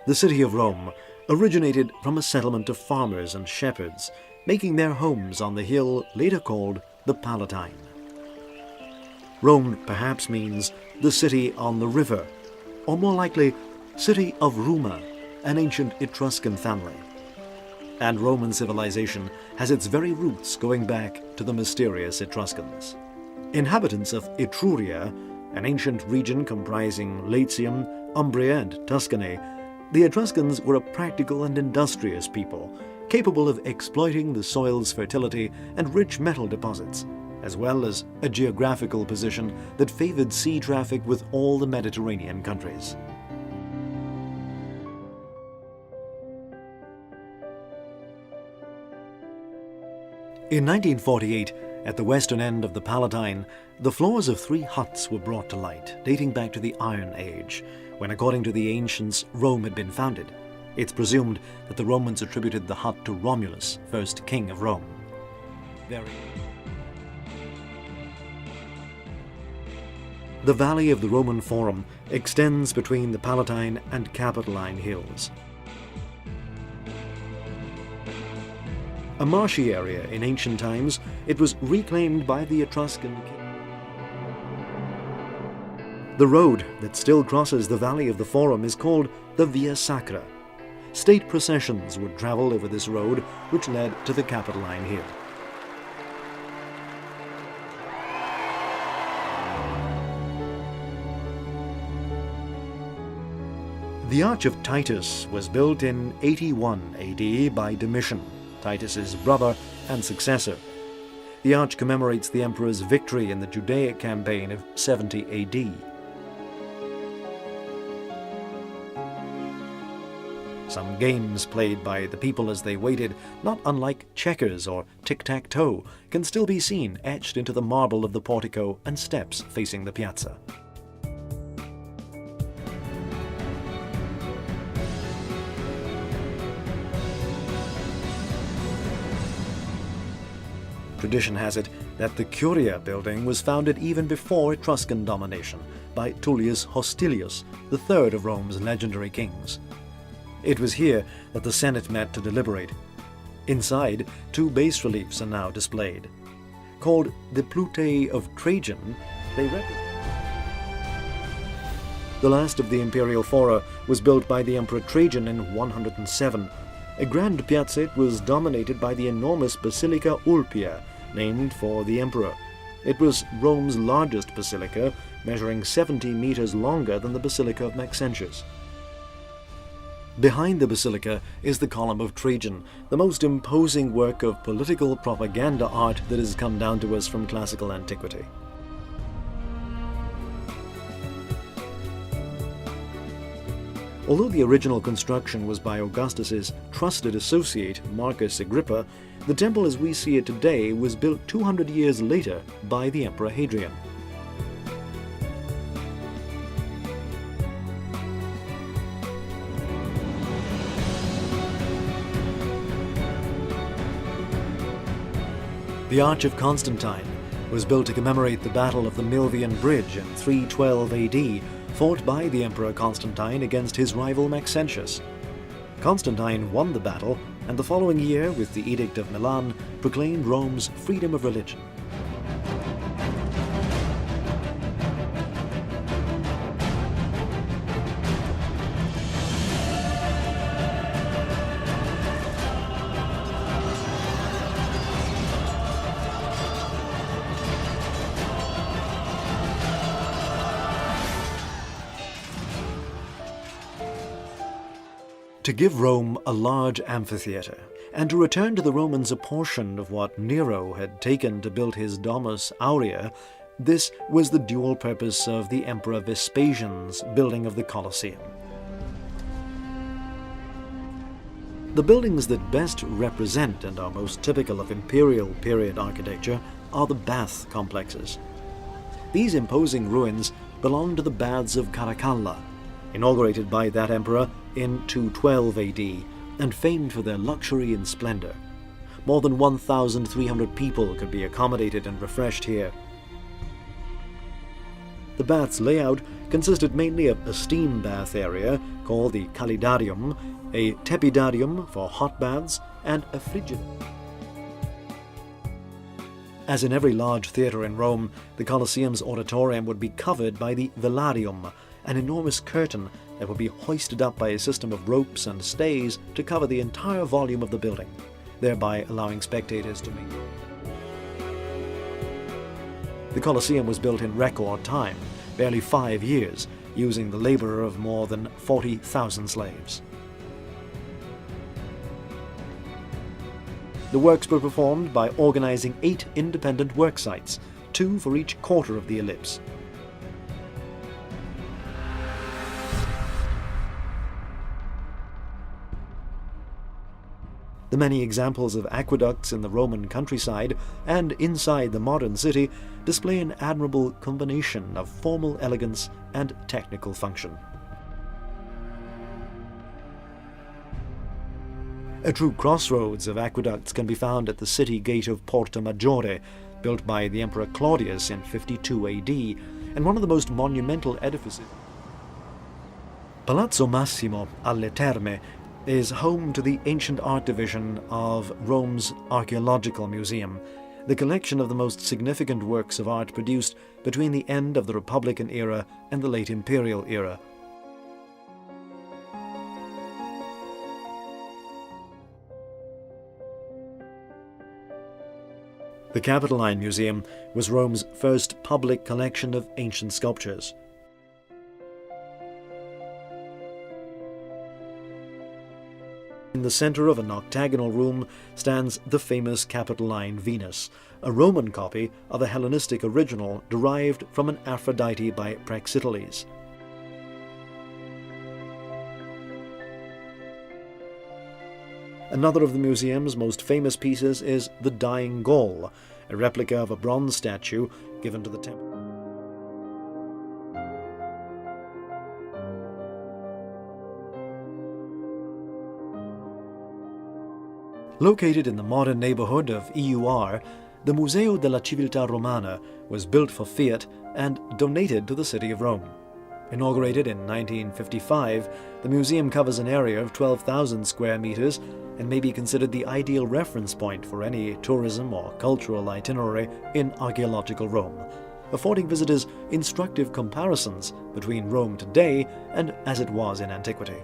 The city of Rome originated from a settlement of farmers and shepherds, making their homes on the hill later called the Palatine. Rome perhaps means the city on the river, or more likely, city of Ruma, an ancient Etruscan family. And Roman civilization has its very roots going back to the mysterious Etruscans. Inhabitants of Etruria, an ancient region comprising Latium, Umbria and Tuscany, the Etruscans were a practical and industrious people, capable of exploiting the soil's fertility and rich metal deposits, as well as a geographical position that favored sea traffic with all the Mediterranean countries. In 1948, at the western end of the Palatine, the floors of 3 huts were brought to light, dating back to the Iron Age, when, according to the ancients, Rome had been founded. It's presumed that the Romans attributed the hut to Romulus, first king of Rome. The valley of the Roman Forum extends between the Palatine and Capitoline hills. A marshy area in ancient times, it was reclaimed by the Etruscan king. The road that still crosses the valley of the Forum is called the Via Sacra. State processions would travel over this road, which led to the Capitoline Hill. The Arch of Titus was built in 81 AD by Domitian, Titus's brother and successor. The arch commemorates the emperor's victory in the Judaic campaign of 70 AD. Some games played by the people as they waited, not unlike checkers or tic-tac-toe, can still be seen etched into the marble of the portico and steps facing the piazza. Tradition has it that the Curia building was founded even before Etruscan domination by Tullius Hostilius, the third of Rome's legendary kings. It was here that the Senate met to deliberate. Inside, 2 bas-reliefs are now displayed. Called the Plutae of Trajan, they represent. The last of the imperial fora was built by the Emperor Trajan in 107. A grand piazzette was dominated by the enormous Basilica Ulpia, named for the emperor. It was Rome's largest basilica, measuring 70 meters longer than the Basilica of Maxentius. Behind the basilica is the Column of Trajan, the most imposing work of political propaganda art that has come down to us from classical antiquity. Although the original construction was by Augustus's trusted associate, Marcus Agrippa, the temple as we see it today was built 200 years later by the Emperor Hadrian. The Arch of Constantine was built to commemorate the Battle of the Milvian Bridge in 312 AD, fought by the Emperor Constantine against his rival Maxentius. Constantine won the battle, and the following year, with the Edict of Milan, proclaimed Rome's freedom of religion. To give Rome a large amphitheatre, and to return to the Romans a portion of what Nero had taken to build his Domus Aurea, this was the dual purpose of the Emperor Vespasian's building of the Colosseum. The buildings that best represent and are most typical of imperial period architecture are the bath complexes. These imposing ruins belong to the Baths of Caracalla, inaugurated by that emperor in 212 AD, and famed for their luxury and splendor. More than 1,300 people could be accommodated and refreshed here. The bath's layout consisted mainly of a steam bath area called the Calidarium, a Tepidarium for hot baths, and a Frigidum. As in every large theatre in Rome, the Colosseum's auditorium would be covered by the Velarium, an enormous curtain that would be hoisted up by a system of ropes and stays to cover the entire volume of the building, thereby allowing spectators to mingle. The Colosseum was built in record time, barely 5 years, using the labor of more than 40,000 slaves. The works were performed by organizing 8 independent work sites, 2 for each quarter of the ellipse. The many examples of aqueducts in the Roman countryside and inside the modern city display an admirable combination of formal elegance and technical function. A true crossroads of aqueducts can be found at the city gate of Porta Maggiore, built by the Emperor Claudius in 52 AD, and one of the most monumental edifices. Palazzo Massimo alle Terme is home to the Ancient Art Division of Rome's Archaeological Museum, the collection of the most significant works of art produced between the end of the Republican era and the late Imperial era. The Capitoline Museum was Rome's first public collection of ancient sculptures. In the center of an octagonal room stands the famous Capitoline Venus, a Roman copy of a Hellenistic original derived from an Aphrodite by Praxiteles. Another of the museum's most famous pieces is the Dying Gaul, a replica of a bronze statue given to the temple. Located in the modern neighborhood of EUR, the Museo della Civiltà Romana was built for Fiat and donated to the city of Rome. Inaugurated in 1955, the museum covers an area of 12,000 square meters and may be considered the ideal reference point for any tourism or cultural itinerary in archaeological Rome, affording visitors instructive comparisons between Rome today and as it was in antiquity.